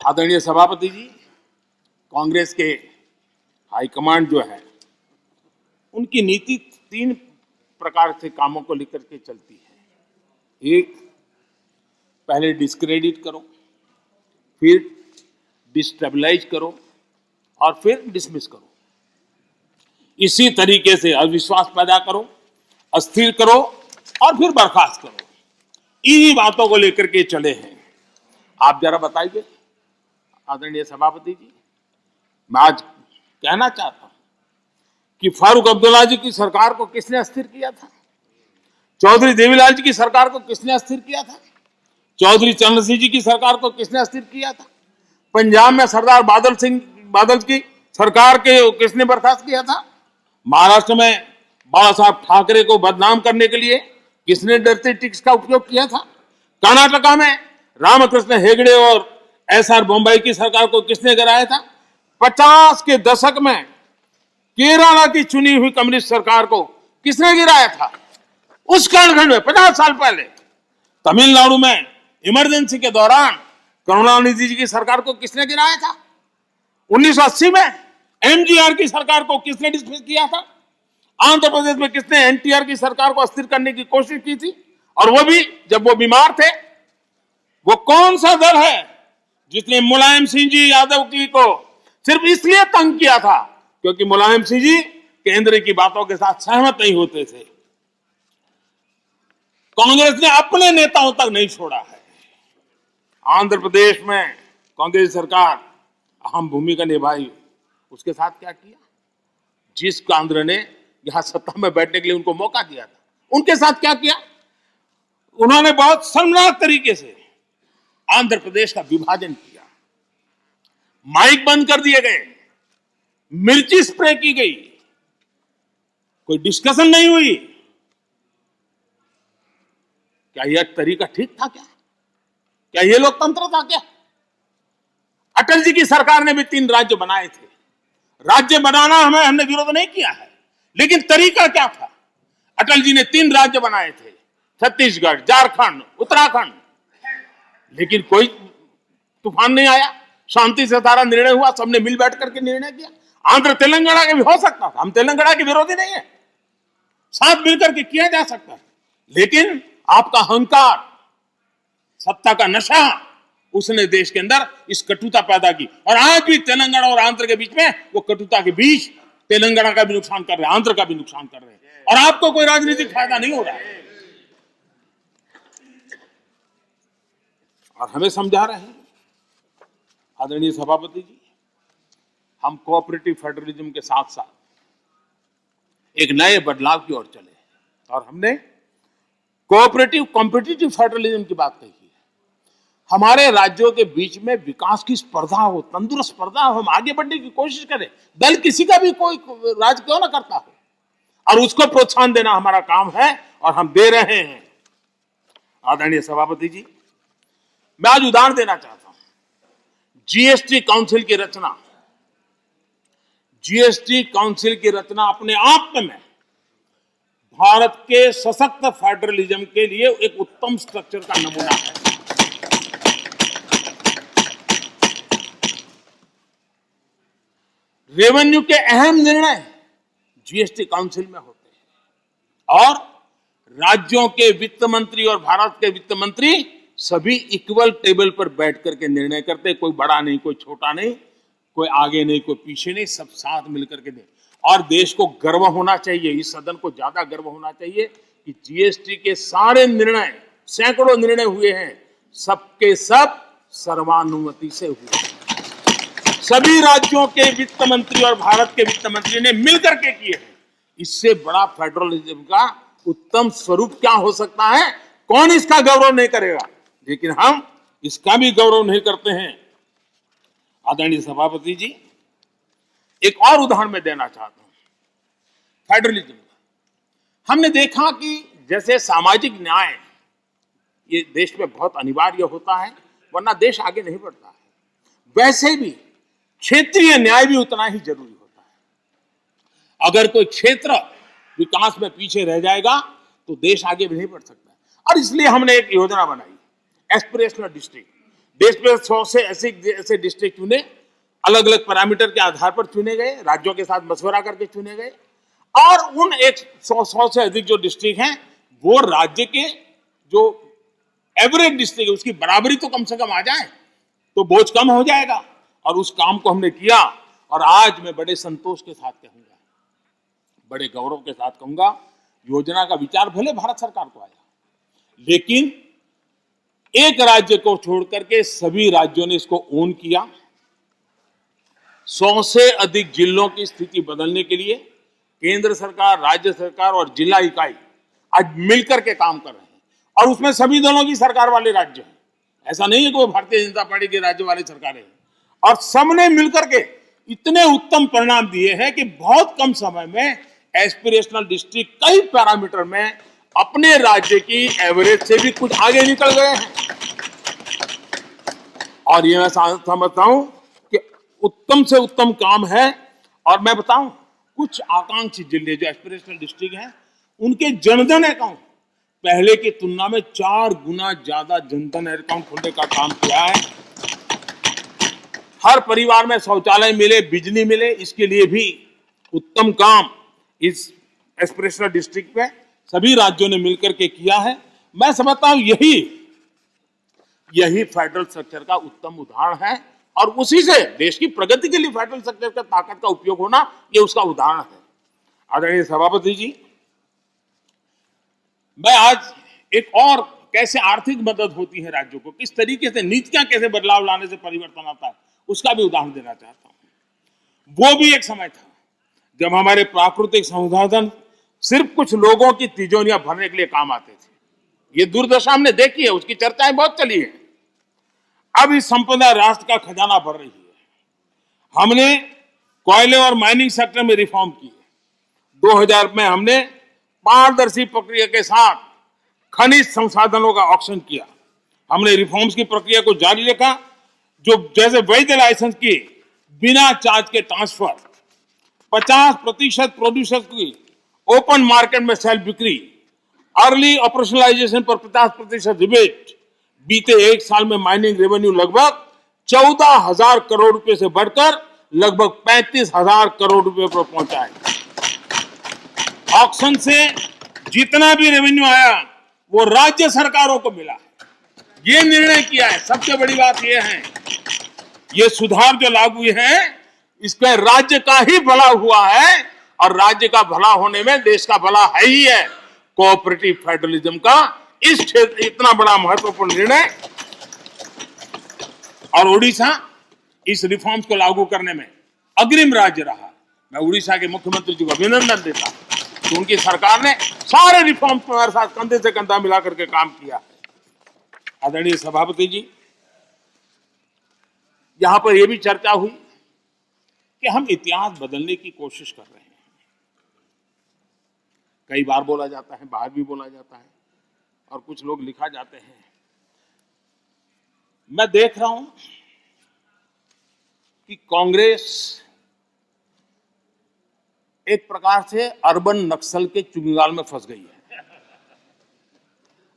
आदरणीय सभापति जी, कांग्रेस के हाईकमांड जो है उनकी नीति 3 प्रकार से कामों को लेकर के चलती है। एक, पहले डिस्क्रेडिट करो, फिर डिस्टेबलाइज करो और फिर डिसमिस करो। इसी तरीके से अविश्वास पैदा करो, अस्थिर करो और फिर बर्खास्त करो। इन्हीं बातों को लेकर के चले हैं। आप जरा बताइए आदरणीय सभापति जी, मैं आज कहना चाहता हूं कि फारूक अब्दुल्ला जी की सरकार को किसने अस्थिर किया था? चौधरी देवीलाल जी की सरकार को किसने अस्थिर किया था? चौधरी चरण सिंह जी की सरकार को किसने अस्थिर किया था? पंजाब में सरदार बादल की सरकार के किसने बर्खास्त किया था? महाराष्ट्र में बाला साहब ठाकरे को बदनाम करने के लिए किसने डरते टिक्स का उपयोग किया था? कर्नाटका में रामकृष्ण हेगड़े और एसआर बोम्बई की सरकार को किसने गिराया था? 50 के दशक में केरला की चुनी हुई कम्युनिस्ट सरकार को किसने गिराया था? उस कालखंड में 50 साल पहले तमिलनाडु में इमरजेंसी के दौरान करुणानिधि जी की सरकार को किसने गिराया था? 1980 में एमजीआर की सरकार को किसने डिसमिस किया था? आंध्र प्रदेश में किसने एनटीआर की सरकार को अस्थिर करने की कोशिश की थी, और वो भी जब वो बीमार थे? वो कौन सा दल है जिसने मुलायम सिंह जी यादव जी को सिर्फ इसलिए तंग किया था क्योंकि मुलायम सिंह जी केंद्र की बातों के साथ सहमत नहीं होते थे? कांग्रेस ने अपने नेताओं तक नहीं छोड़ा है। आंध्र प्रदेश में कांग्रेस सरकार अहम भूमिका निभाई। उसके साथ क्या किया? जिस केंद्र ने यहां सत्ता में बैठने के लिए उनको मौका दिया था, उनके साथ क्या किया? उन्होंने बहुत शर्मनाक तरीके से आंध्र प्रदेश का विभाजन किया। माइक बंद कर दिए गए, मिर्ची स्प्रे की गई, कोई डिस्कशन नहीं हुई। क्या यह तरीका ठीक था? क्या यह लोकतंत्र था? क्या अटल जी की सरकार ने भी 3 राज्य बनाए थे? राज्य बनाना हमने विरोध नहीं किया है, लेकिन तरीका क्या था? अटल जी ने 3 राज्य बनाए थे, छत्तीसगढ़, झारखंड, उत्तराखंड, लेकिन कोई तूफान नहीं आया। शांति से सारा निर्णय हुआ, सबने मिल बैठ करके निर्णय किया। आंध्र तेलंगाना के भी हो सकता था, हम तेलंगाना के विरोधी नहीं है, साथ मिलकर के किया जा सकता है, लेकिन आपका अहंकार, सत्ता का नशा, उसने देश के अंदर इस कटुता पैदा की। और आज भी तेलंगाना और आंध्र के बीच में वो कटुता के बीच तेलंगाना का भी नुकसान कर रहे हैं, आंध्र का भी नुकसान कर रहे हैं, और आपको कोई राजनीतिक फायदा नहीं हो रहा है। और हमें समझा रहे हैं आदरणीय सभापति जी, हम कोऑपरेटिव फेडरलिज्म के साथ साथ एक नए बदलाव की ओर चले और हमने कोऑपरेटिव कॉम्पिटिटिव फेडरलिज्म की बात कही है। हमारे राज्यों के बीच में विकास की स्पर्धा हो, तंदुरुस्त स्पर्धा हो, हम आगे बढ़ने की कोशिश करें। दल किसी का भी कोई राज क्यों ना करता हो, और उसको प्रोत्साहन देना हमारा काम है और हम दे रहे हैं। आदरणीय सभापति जी, मैं आज उदाहरण देना चाहता हूं। जीएसटी काउंसिल की रचना, जीएसटी काउंसिल की रचना अपने आप में भारत के सशक्त फेडरलिज्म के लिए एक उत्तम स्ट्रक्चर का नमूना है। रेवेन्यू के अहम निर्णय जीएसटी काउंसिल में होते हैं, और राज्यों के वित्त मंत्री और भारत के वित्त मंत्री सभी इक्वल टेबल पर बैठ करके निर्णय करते हैं। कोई बड़ा नहीं, कोई छोटा नहीं, कोई आगे नहीं, कोई पीछे नहीं, सब साथ मिलकर के दे। और देश को गर्व होना चाहिए, इस सदन को ज्यादा गर्व होना चाहिए कि जीएसटी के सारे निर्णय, सैकड़ों निर्णय हुए हैं, सबके सब सर्वानुमति से हुए। सभी राज्यों के वित्त मंत्री और भारत के वित्त मंत्री ने मिलकर के किए हैं। इससे बड़ा फेडरलिज्म का उत्तम स्वरूप क्या हो सकता है? कौन इसका गौरव नहीं करेगा? लेकिन हम इसका भी गौरव नहीं करते हैं। आदरणीय सभापति जी, एक और उदाहरण मैं देना चाहता हूं फेडरलिज्म का। हमने देखा कि जैसे सामाजिक न्याय ये देश में बहुत अनिवार्य होता है, वरना देश आगे नहीं बढ़ता है, वैसे भी क्षेत्रीय न्याय भी उतना ही जरूरी होता है। अगर कोई क्षेत्र विकास में पीछे रह जाएगा तो देश आगे भी नहीं बढ़ सकता। और इसलिए हमने एक योजना बनाई, एस्पिरेशनल डिस्ट्रिक्ट। देश में 100 से ऐसे डिस्ट्रिक्ट चुने, अलग अलग पैरामीटर के आधार पर चुने गए, राज्यों के साथ मशवरा करके चुने गए, और उन 100 से अधिक जो डिस्ट्रिक्ट हैं वो राज्य के जो एवरेज डिस्ट्रिक्ट है उसकी बराबरी तो कम से कम आ जाए तो बोझ कम हो जाएगा। और उस काम को हमने किया, और आज मैं बड़े संतोष के साथ कहूंगा, बड़े गौरव के साथ कहूंगा, योजना का विचार भले भारत सरकार को आया, लेकिन एक राज्य को छोड़कर के सभी राज्यों ने इसको ओन किया। 100 से अधिक जिलों की स्थिति बदलने के लिए केंद्र सरकार, राज्य सरकार और जिला इकाई आज मिलकर के काम कर रहे हैं, और उसमें सभी दलों की सरकार वाले राज्य हैं। ऐसा नहीं है कि वो भारतीय जनता पार्टी के राज्य वाली सरकारें हैं, और सबने मिलकर के इतने उत्तम परिणाम दिए हैं कि बहुत कम समय में एस्पिरेशनल डिस्ट्रिक्ट कई पैरामीटर में अपने राज्य की एवरेज से भी कुछ आगे निकल गए हैं। और ये मैं समझता हूं कि उत्तम से उत्तम काम है। और मैं बताऊं, कुछ आकांक्षी जिले जो एस्पिरेशनल डिस्ट्रिक्ट हैं उनके जनधन अकाउंट पहले की तुलना में 4 गुना ज्यादा जनधन अकाउंट खोलने का काम किया है। हर परिवार में शौचालय मिले, बिजली मिले, इसके लिए भी उत्तम काम इस एस्पिरेशनल डिस्ट्रिक्ट में सभी राज्यों ने मिलकर के किया है। मैं समझता हूं यही फेडरल स्ट्रक्चर का उत्तम उदाहरण है, और उसी से देश की प्रगति के लिए फेडरल स्ट्रक्चर का ताकत का उपयोग होना ये उसका उदाहरण है। आदरणीय सभापति जी, मैं आज एक और कैसे आर्थिक मदद होती है राज्यों को, किस तरीके से नीतियां कैसे बदलाव लाने से परिवर्तन आता है, उसका भी उदाहरण देना चाहता हूं। वो भी एक समय था जब हमारे प्राकृतिक संसाधन सिर्फ कुछ लोगों की तिजोरियां भरने के लिए काम आते थे। ये दुर्दशा हमने देखी है, उसकी चर्चाएं बहुत चली है। अब इस संपदा राष्ट्र का खजाना भर रही है। हमने कोयले और माइनिंग सेक्टर में रिफॉर्म किए। 2000 में हमने पारदर्शी प्रक्रिया के साथ खनिज संसाधनों का ऑक्शन किया। हमने रिफॉर्म्स की प्रक्रिया को जारी रखा, जो जैसे वैध लाइसेंस की बिना चार्ज के ट्रांसफर, 50% प्रोड्यूसर्स की ओपन मार्केट में सेल्फ बिक्री, अर्ली ऑपरेशनलाइजेशन पर 50% रिबेट। बीते एक साल में माइनिंग रेवेन्यू लगभग 14,000 करोड़ रुपए से बढ़कर लगभग 35,000 करोड़ रुपए पर पहुंचा है। ऑक्शन से जितना भी रेवेन्यू आया वो राज्य सरकारों को मिला है। ये निर्णय किया है। सबसे बड़ी बात यह है, ये सुधार जो लागू हुए हैं इसमें राज्य का ही भला हुआ है, और राज्य का भला होने में देश का भला है ही है। कोऑपरेटिव फेडरलिज्म का इस क्षेत्र इतना बड़ा महत्वपूर्ण निर्णय, और उड़ीसा इस रिफॉर्म्स को लागू करने में अग्रिम राज्य रहा। मैं उड़ीसा के मुख्यमंत्री जी को अभिनंदन देता हूं कि उनकी सरकार ने सारे रिफॉर्म्स पर हमारे साथ कंधे से कंधा मिला करके काम किया है। आदरणीय सभापति जी, यहां पर यह भी चर्चा हुई कि हम इतिहास बदलने की कोशिश कर रहे हैं। कई बार बोला जाता है, बाहर भी बोला जाता है, और कुछ लोग लिखा जाते हैं। मैं देख रहा हूं कि कांग्रेस एक प्रकार से अर्बन नक्सल के चुंगाल में फंस गई है।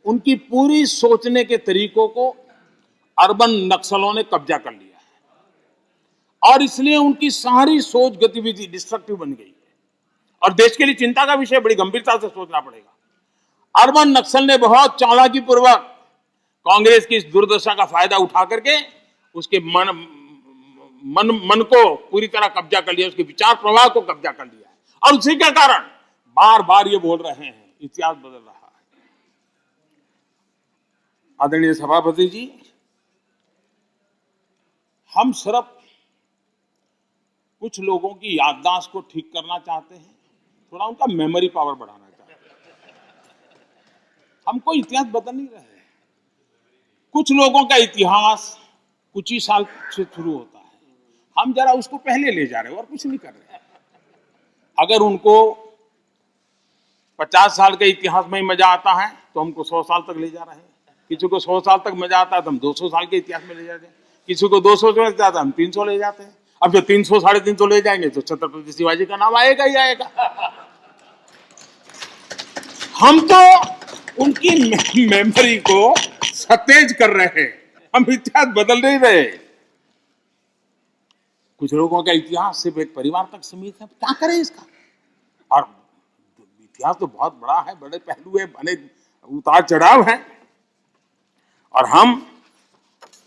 उनकी पूरी सोचने के तरीकों को अर्बन नक्सलों ने कब्जा कर लिया है, और इसलिए उनकी सारी सोच गतिविधि डिस्ट्रक्टिव बन गई है, और देश के लिए चिंता का विषय, बड़ी गंभीरता से सोचना पड़ेगा। अर्बन नक्सल ने बहुत चालाकी पूर्वक कांग्रेस की इस दुर्दशा का फायदा उठा करके उसके मन को पूरी तरह कब्जा कर लिया, उसके विचार प्रवाह को कब्जा कर लिया है, और उसी के कारण बार बार ये बोल रहे हैं इतिहास बदल रहा है। आदरणीय सभापति जी, हम सिर्फ कुछ लोगों की याददाश्त को ठीक करना चाहते हैं, थोड़ा उनका मेमोरी पावर बढ़ाना चाहते हैं। हम कोई इतिहास बदल नहीं रहे हैं। कुछ लोगों का इतिहास कुछ ही साल से शुरू होता है, हम जरा उसको पहले ले जा रहे हैं और कुछ नहीं कर रहे हैं। अगर उनको 50 साल के इतिहास में ही मजा आता है तो हमको 100 साल तक ले जा रहे हैं। किसी को 100 साल तक मजा आता है तो हम 200 साल के इतिहास में ले जाते हैं। किसी को 200 से जाता है हम 300 ले जाते हैं। अब जो 300 साढ़े 300 ले जाएंगे तो छत्रपति शिवाजी का नाम आएगा ही आएगा। हम तो उनकी मेमोरी को सतेज कर रहे हैं, हम इतिहास बदल नहीं रहे। कुछ लोगों का इतिहास सिर्फ एक परिवार तक सीमित है, क्या करें इसका? और इतिहास तो बहुत बड़ा है, बड़े पहलू है, बड़े उतार चढ़ाव है, और हम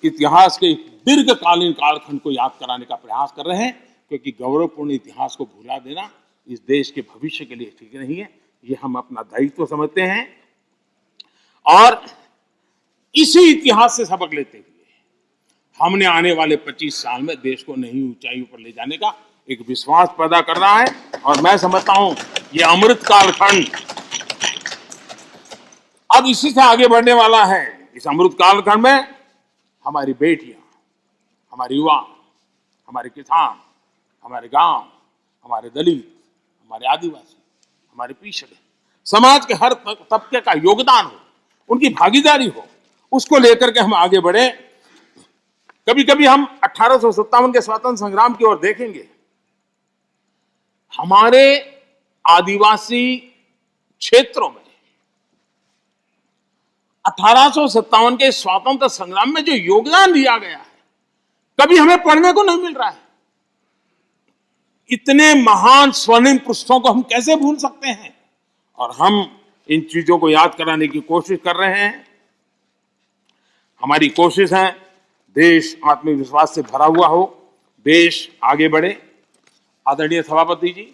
इतिहास के दीर्घकालीन कालखंड को याद कराने का प्रयास कर रहे हैं, क्योंकि गौरवपूर्ण इतिहास को भुला देना इस देश के भविष्य के लिए ठीक नहीं है। ये हम अपना दायित्व समझते हैं और इसी इतिहास से सबक लेते हुए हमने आने वाले 25 साल में देश को नई ऊंचाइयों पर ले जाने का एक विश्वास पैदा कर रहा है। और मैं समझता हूं ये अमृत कालखंड अब इसी से आगे बढ़ने वाला है। इस अमृत कालखंड में हमारी बेटियां, हमारे युवा, हमारे किसान, हमारे गांव, हमारे दलित, हमारे आदिवासी, हमारे पिछड़े समाज के हर तबके का योगदान हो, उनकी भागीदारी हो, उसको लेकर के हम आगे बढ़े। कभी कभी हम 1857 के स्वतंत्र संग्राम की ओर देखेंगे। हमारे आदिवासी क्षेत्रों में 1857 के स्वतंत्र संग्राम में जो योगदान दिया गया है, कभी हमें पढ़ने को नहीं मिल रहा है। इतने महान स्वर्णिम पुरुषों को हम कैसे भूल सकते हैं? और हम इन चीजों को याद कराने की कोशिश कर रहे हैं। हमारी कोशिश है देश आत्मविश्वास से भरा हुआ हो, देश आगे बढ़े। आदरणीय सभापति जी,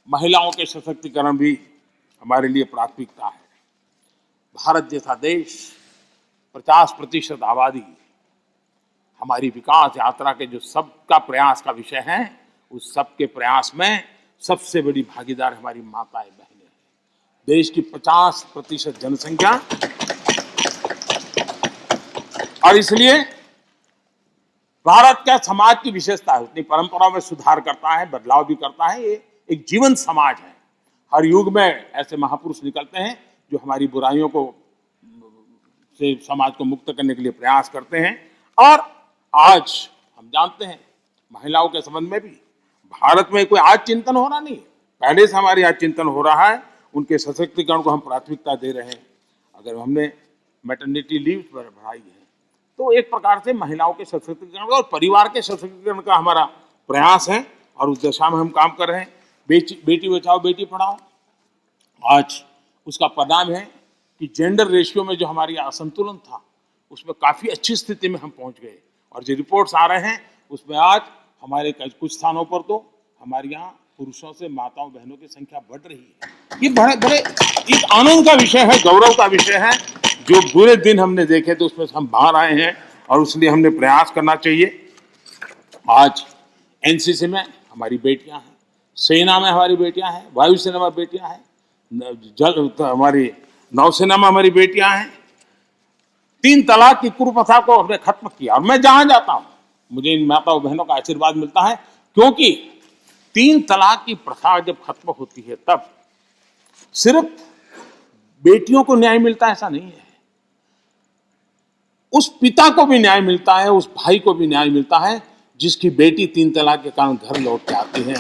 महिलाओं के सशक्तिकरण भी हमारे लिए प्राथमिकता है। भारत जैसा देश 50% आबादी हमारी विकास यात्रा के जो सबका प्रयास का विषय है, उस सबके प्रयास में सबसे बड़ी भागीदार हमारी माताएं बहनें हैं। देश की 50% जनसंख्या, और इसलिए भारत का समाज की विशेषता है, अपनी परंपराओं में सुधार करता है, बदलाव भी करता है। ये एक जीवन समाज है। हर युग में ऐसे महापुरुष निकलते हैं जो हमारी बुराइयों को से समाज को मुक्त करने के लिए प्रयास करते हैं। और आज हम जानते हैं महिलाओं के संबंध में भी भारत में कोई आज चिंतन हो रहा नहीं, पहले से हमारे यहाँ चिंतन हो रहा है। उनके सशक्तिकरण को हम प्राथमिकता दे रहे हैं। अगर हमने मैटरनिटी लीव बढ़ाई है तो एक प्रकार से महिलाओं के सशक्तिकरण और परिवार के सशक्तिकरण का हमारा प्रयास है, और उस दिशा में हम काम कर रहे हैं। बेटी बचाओ बेटी पढ़ाओ, आज उसका परिणाम है कि जेंडर रेशियो में जो हमारी असंतुलन था, उसमें काफी अच्छी स्थिति में हम पहुंच गए। और जो रिपोर्ट्स आ रहे हैं उसमें आज हमारे कुछ स्थानों पर तो हमारे यहाँ पुरुषों से माताओं बहनों की संख्या बढ़ रही है। ये बड़े बड़े एक आनंद का विषय है, गौरव का विषय है। जो बुरे दिन हमने देखे तो उसमें हम बाहर आए हैं, और इसलिए हमने प्रयास करना चाहिए। आज एनसीसी में हमारी बेटियां हैं, सेना में हमारी बेटियां हैं, वायुसेना में बेटियां हैं, हमारी नौसेना में हमारी बेटियां हैं। 3 तलाक की कुप्रथा को हमने खत्म किया, और मैं जहां जाता हूं मुझे इन माताओं बहनों का आशीर्वाद मिलता है, क्योंकि 3 तलाक की प्रथा जब खत्म होती है तब सिर्फ बेटियों को न्याय मिलता है ऐसा नहीं है, उस पिता को भी न्याय मिलता है, उस भाई को भी न्याय मिलता है जिसकी बेटी 3 तलाक के कारण घर लौट के आती है,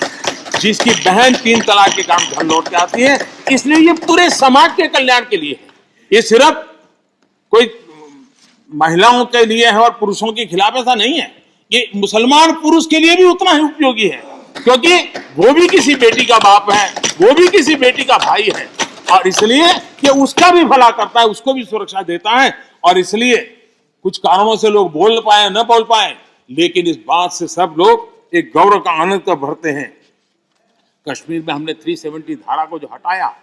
जिसकी बहन 3 तलाक के कारण घर लौट के आती है। इसलिए ये पूरे समाज के कल्याण के लिए है, ये सिर्फ कोई महिलाओं के लिए है और पुरुषों के खिलाफ ऐसा नहीं है। ये मुसलमान पुरुष के लिए भी उतना ही उपयोगी है, क्योंकि वो भी किसी बेटी का बाप है, वो भी किसी बेटी का भाई है, और इसलिए ये उसका भी भला करता है, उसको भी सुरक्षा देता है। और इसलिए कुछ कारणों से लोग बोल पाए न बोल पाए, लेकिन इस बात से सब लोग एक गौरव का आनंद कर भरते हैं। कश्मीर में हमने 370 धारा को जो हटाया,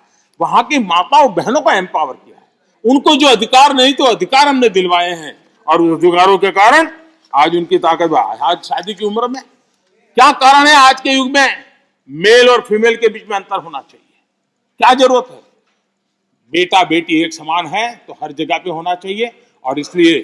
वहां की माताओं बहनों को एम्पावर किया है, उनको जो अधिकार नहीं तो अधिकार हमने दिलवाए हैं, और उस अधिकारों के कारण आज उनकी ताकत बढ़ी। आज शादी की उम्र में क्या कारण है? आज के युग में मेल और फीमेल के बीच में अंतर होना चाहिए, क्या जरूरत है? बेटा बेटी एक समान है तो हर जगह पे होना चाहिए, और इसलिए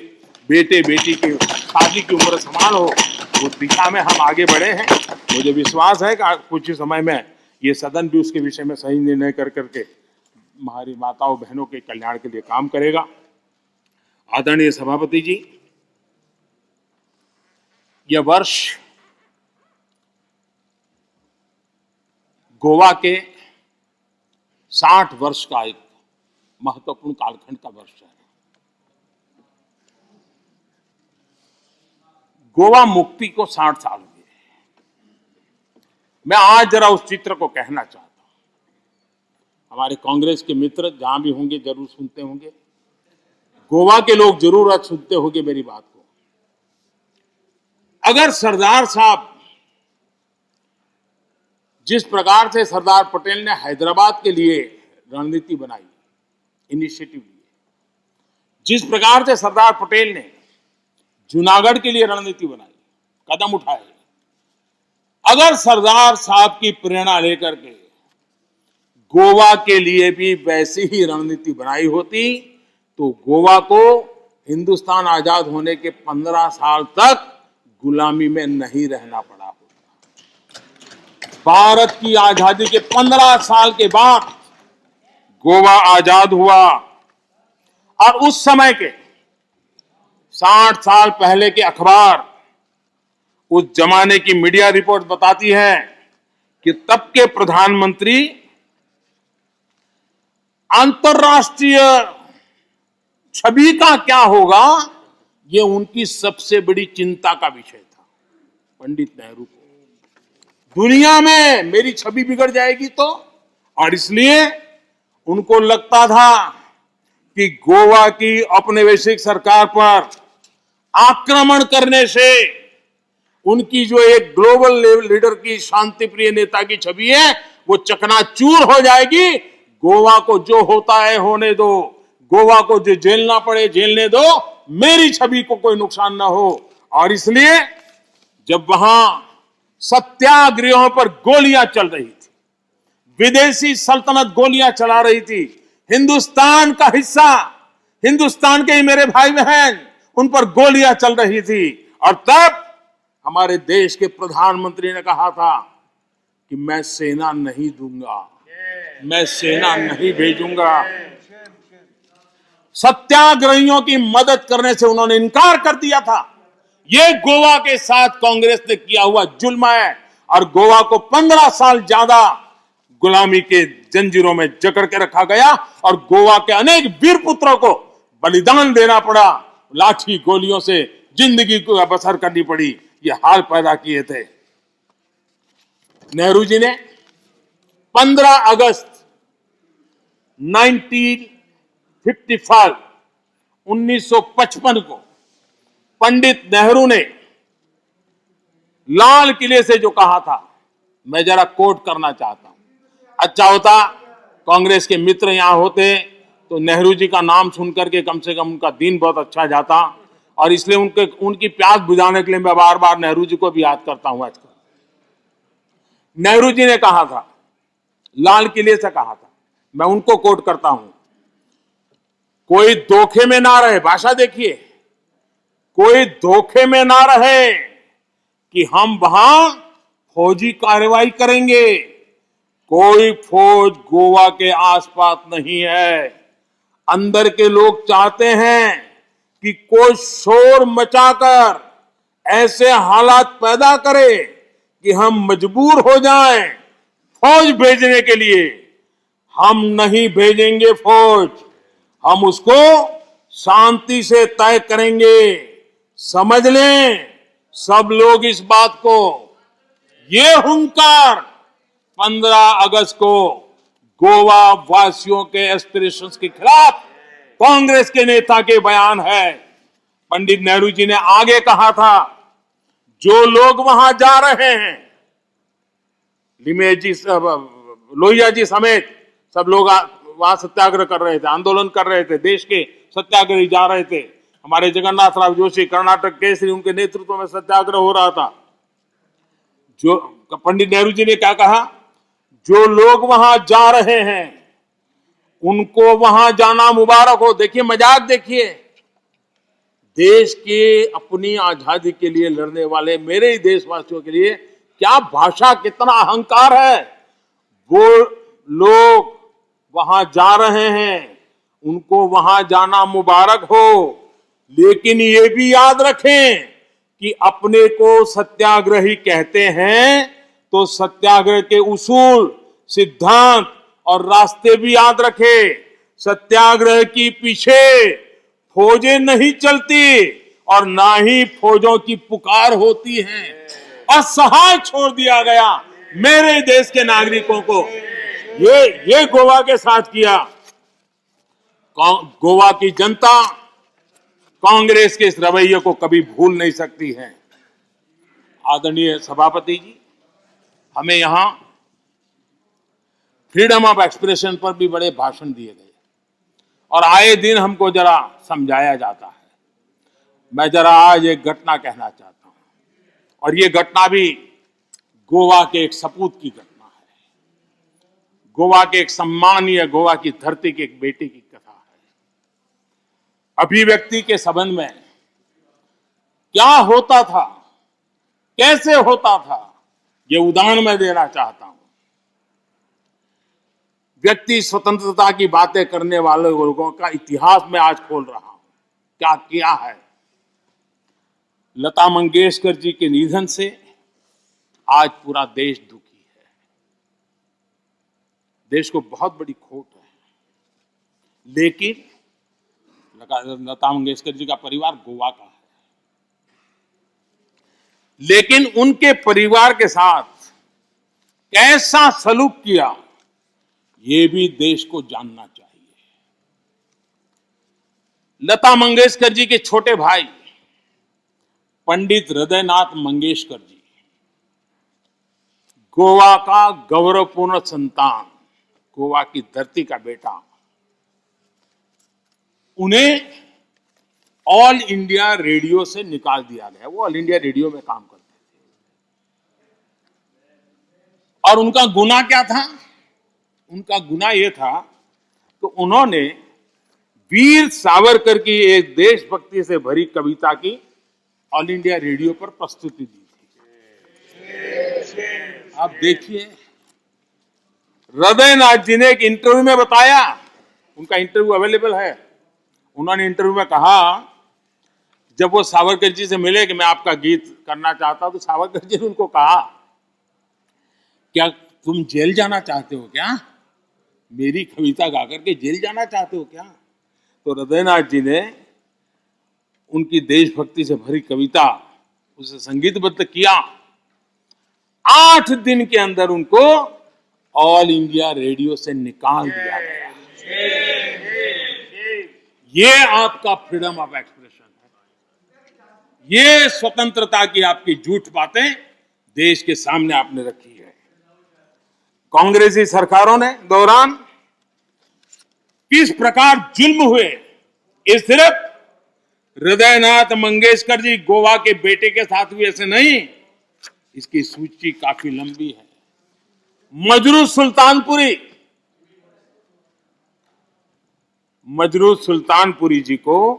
बेटे बेटी की शादी की उम्र समान हो, उस दिशा में हम आगे बढ़े हैं। मुझे विश्वास है कि कुछ ही समय में ये सदन भी उसके विषय में सही निर्णय कर करके हमारी माताओं बहनों के कल्याण के लिए काम करेगा। आदरणीय सभापति जी, यह वर्ष गोवा के 60 वर्ष का एक महत्वपूर्ण कालखंड का वर्ष है। गोवा मुक्ति को 60 साल हुए। मैं आज जरा उस चित्र को कहना चाहता हूं। हमारे कांग्रेस के मित्र जहां भी होंगे जरूर सुनते होंगे, गोवा के लोग जरूर आज सुनते होंगे मेरी बात को। अगर सरदार साहब जिस प्रकार से सरदार पटेल ने हैदराबाद के लिए रणनीति बनाई, इनिशिएटिव लिए, जिस प्रकार से सरदार पटेल ने जूनागढ़ के लिए रणनीति बनाई, कदम उठाए, अगर सरदार साहब की प्रेरणा लेकर के गोवा के लिए भी वैसी ही रणनीति बनाई होती तो गोवा को हिंदुस्तान आजाद होने के 15 साल तक गुलामी में नहीं रहना पड़ा होता। भारत की आजादी के 15 साल के बाद गोवा आजाद हुआ और उस समय के 60 साल पहले के अखबार, उस जमाने की मीडिया रिपोर्ट बताती है कि तब के प्रधानमंत्री अंतर्राष्ट्रीय छवि का क्या होगा, ये उनकी सबसे बड़ी चिंता का विषय था। पंडित नेहरू को दुनिया में मेरी छवि बिगड़ जाएगी तो, और इसलिए उनको लगता था कि गोवा की औपनिवेशिक सरकार पर आक्रमण करने से उनकी जो एक ग्लोबल लीडर की, शांति प्रिय नेता की छवि है, वो चकनाचूर हो जाएगी। गोवा को जो होता है होने दो, गोवा को जो झेलना पड़े झेलने दो, मेरी छवि को कोई नुकसान ना हो। और इसलिए जब वहां सत्याग्रहों पर गोलियां चल रही थी, विदेशी सल्तनत गोलियां चला रही थी, हिंदुस्तान का हिस्सा, हिंदुस्तान के ही मेरे भाई बहन, उन पर गोलियां चल रही थी, और तब हमारे देश के प्रधानमंत्री ने कहा था कि मैं सेना नहीं दूंगा, मैं सेना नहीं भेजूंगा। सत्याग्रहियों की मदद करने से उन्होंने इनकार कर दिया था। यह गोवा के साथ कांग्रेस ने किया हुआ जुल्म है, और गोवा को 15 साल ज्यादा गुलामी के जंजीरों में जकड़ के रखा गया, और गोवा के अनेक वीर पुत्रों को बलिदान देना पड़ा, लाठी गोलियों से जिंदगी को बसर करनी पड़ी। ये हाल पैदा किए थे। नेहरू जी ने 15 अगस्त 1955 को पंडित नेहरू ने लाल किले से जो कहा था, मैं जरा कोट करना चाहता हूं। अच्छा होता कांग्रेस के मित्र यहां होते तो नेहरू जी का नाम सुनकर के कम से कम उनका दिन बहुत अच्छा जाता, और इसलिए उनकी प्यास बुझाने के लिए मैं बार बार नेहरू जी को भी याद करता हूं। आजकल नेहरू जी ने कहा था, लाल किले से कहा था, मैं उनको कोट करता हूं, कोई धोखे में ना रहे, भाषा देखिए, कोई धोखे में ना रहे कि हम वहां फौजी कार्रवाई करेंगे। कोई फौज गोवा के आसपास नहीं है। अंदर के लोग चाहते हैं कि कोई शोर मचाकर ऐसे हालात पैदा करे कि हम मजबूर हो जाएं फौज भेजने के लिए। हम नहीं भेजेंगे फौज, हम उसको शांति से तय करेंगे। समझ लें सब लोग इस बात को। ये हुंकार 15 अगस्त को गोवा वासियों के एस्पिरेशंस के खिलाफ कांग्रेस के नेता के बयान है। पंडित नेहरू जी ने आगे कहा था, जो लोग वहां जा रहे हैं, लिमेज जी, लोहिया जी समेत सब लोग वहां सत्याग्रह कर रहे थे, आंदोलन कर रहे थे, देश के सत्याग्रही जा रहे थे। हमारे जगन्नाथ राव जोशी, कर्नाटक केसरी, उनके नेतृत्व में सत्याग्रह हो रहा था। जो पंडित नेहरू जी ने क्या कहा, जो लोग वहां जा रहे हैं उनको वहां जाना मुबारक हो। देखिए मजाक, देखिए देश के अपनी आजादी के लिए लड़ने वाले मेरे ही देशवासियों के लिए क्या भाषा, कितना अहंकार है। वो लोग वहां जा रहे हैं, उनको वहां जाना मुबारक हो, लेकिन ये भी याद रखें कि अपने को सत्याग्रही कहते हैं तो सत्याग्रह के उसूल, सिद्धांत और रास्ते भी याद रखें। सत्याग्रह की पीछे फौजें नहीं चलती और ना ही फौजों की पुकार होती है। असहाय छोड़ दिया गया मेरे देश के नागरिकों को। ये गोवा के साथ किया। गोवा की जनता कांग्रेस के इस रवैये को कभी भूल नहीं सकती है। आदरणीय सभापति जी, हमें यहां फ्रीडम ऑफ एक्सप्रेशन पर भी बड़े भाषण दिए गए और आए दिन हमको जरा समझाया जाता है। मैं जरा आज एक घटना कहना चाहता हूं और ये घटना भी गोवा के एक सपूत की घटना है। गोवा के एक सम्मानीय गोवा की धरती की एक बेटी की कथा है। अभिव्यक्ति के संबंध में क्या होता था, कैसे होता था, ये उदाहरण मैं देना चाहता हूं। व्यक्ति स्वतंत्रता की बातें करने वाले लोगों का इतिहास में आज खोल रहा हूं। क्या किया है। लता मंगेशकर जी के निधन से आज पूरा देश दुखी है। देश को बहुत बड़ी खोट है। लेकिन लता मंगेशकर जी का परिवार गोवा का है। लेकिन उनके परिवार के साथ कैसा सलूक किया, ये भी देश को जानना चाहिए। लता मंगेशकर जी के छोटे भाई पंडित हृदयनाथ मंगेशकर जी, गोवा का गौरवपूर्ण संतान, गोवा की धरती का बेटा, उन्हें ऑल इंडिया रेडियो से निकाल दिया गया। वो ऑल इंडिया रेडियो में काम करते थे और उनका गुनाह क्या था? उनका गुनाह यह था कि उन्होंने वीर सावरकर की एक देशभक्ति से भरी कविता की ऑल इंडिया रेडियो पर प्रस्तुति दी थी। आप देखिए, हृदयनाथ जी ने एक इंटरव्यू में बताया, उनका इंटरव्यू अवेलेबल है। उन्होंने इंटरव्यू में कहा, जब वो सावरकर जी से मिले कि मैं आपका गीत करना चाहता हूं, तो सावरकर जी ने उनको कहा, क्या तुम जेल जाना चाहते हो क्या? मेरी कविता गाकर के जेल जाना चाहते हो क्या? तो हृदयनाथ जी ने उनकी देशभक्ति से भरी कविता उसे संगीतबद्ध किया। 8 दिन के अंदर उनको ऑल इंडिया रेडियो से निकाल दिया गया। ये आपका फ्रीडम ऑफ एक्सप्रेशन है। ये स्वतंत्रता की आपकी झूठ बातें देश के सामने आपने रखी है। कांग्रेसी सरकारों ने दौरान किस प्रकार जुल्म हुए, ये सिर्फ हृदयनाथ मंगेशकर जी गोवा के बेटे के साथ हुए ऐसे नहीं, इसकी सूची काफी लंबी है। मजरू सुल्तानपुरी जी को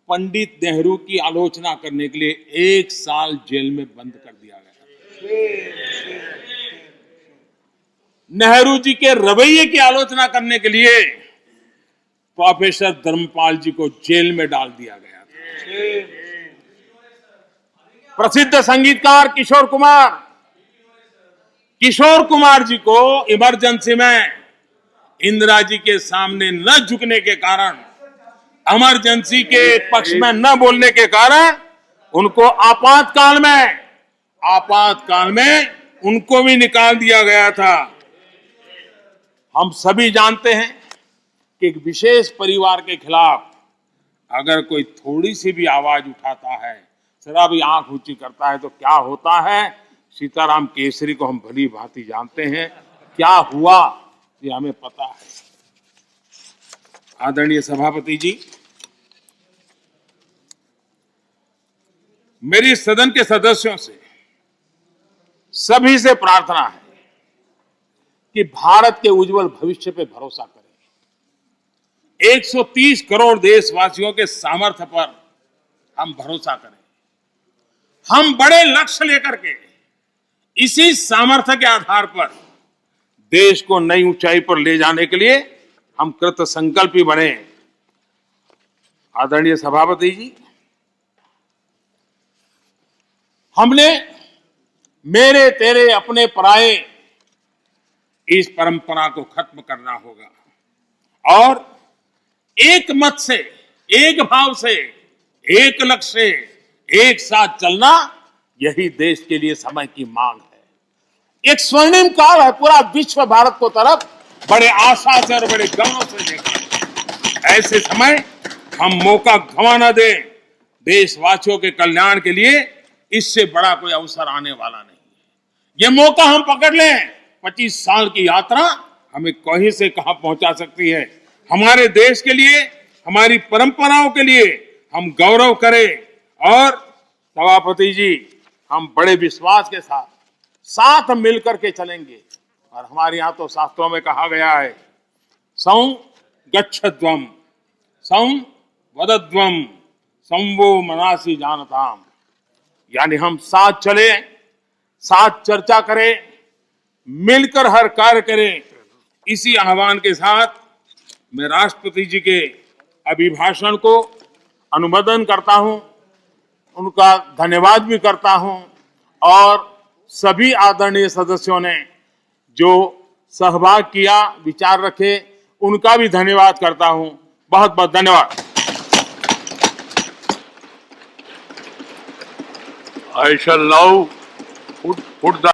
पंडित नेहरू की आलोचना करने के लिए 1 साल जेल में बंद कर दिया गया। नेहरू जी के रवैये की आलोचना करने के लिए प्रोफेसर धर्मपाल जी को जेल में डाल दिया गया था। प्रसिद्ध संगीतकार किशोर कुमार जी को इमरजेंसी में इंदिरा जी के सामने न झुकने के कारण, इमरजेंसी के पक्ष में न बोलने के कारण उनको आपातकाल में उनको भी निकाल दिया गया था। हम सभी जानते हैं कि एक विशेष परिवार के खिलाफ अगर कोई थोड़ी सी भी आवाज उठाता है, जरा भी आंख ऊंची करता है, तो क्या होता है। सीताराम केसरी को हम भली भांति जानते हैं, क्या हुआ ये हमें पता है। आदरणीय सभापति जी, मेरी सदन के सदस्यों से, सभी से प्रार्थना है कि भारत के उज्जवल भविष्य पे भरोसा करें। 130 करोड़ देशवासियों के सामर्थ्य पर हम भरोसा करें। हम बड़े लक्ष्य लेकर के इसी सामर्थ्य के आधार पर देश को नई ऊंचाई पर ले जाने के लिए हम कृत संकल्पी बने। आदरणीय सभापति जी, हमने मेरे तेरे अपने पराये इस परंपरा को खत्म करना होगा और एक मत से, एक भाव से, एक लक्ष्य, एक साथ चलना, यही देश के लिए समय की मांग है। एक स्वर्णिम काल है, पूरा विश्व भारत को तरफ बड़े आशा से और बड़े गर्व से देखा। ऐसे समय हम मौका गंवा न दें। देशवासियों के कल्याण के लिए इससे बड़ा कोई अवसर आने वाला नहीं है। ये मौका हम पकड़ लें। 25 साल की यात्रा हमें कहीं से कहां पहुंचा सकती है। हमारे देश के लिए, हमारी परंपराओं के लिए हम गौरव करें और सभापति जी, हम बड़े विश्वास के साथ मिलकर के चलेंगे। और हमारे यहां तो शास्त्रों में कहा गया है, सं गच्छध्वम, सं वदध्वम, संवो मनासी जानताम। यानी हम साथ चले, साथ चर्चा करें, मिलकर हर कार्य करें। इसी आह्वान के साथ मैं राष्ट्रपति जी के अभिभाषण को अनुमोदन करता हूं, उनका धन्यवाद भी करता हूं और सभी आदरणीय सदस्यों ने जो सहभाग किया, विचार रखे, उनका भी धन्यवाद करता हूं। बहुत बहुत धन्यवाद। I shall now put the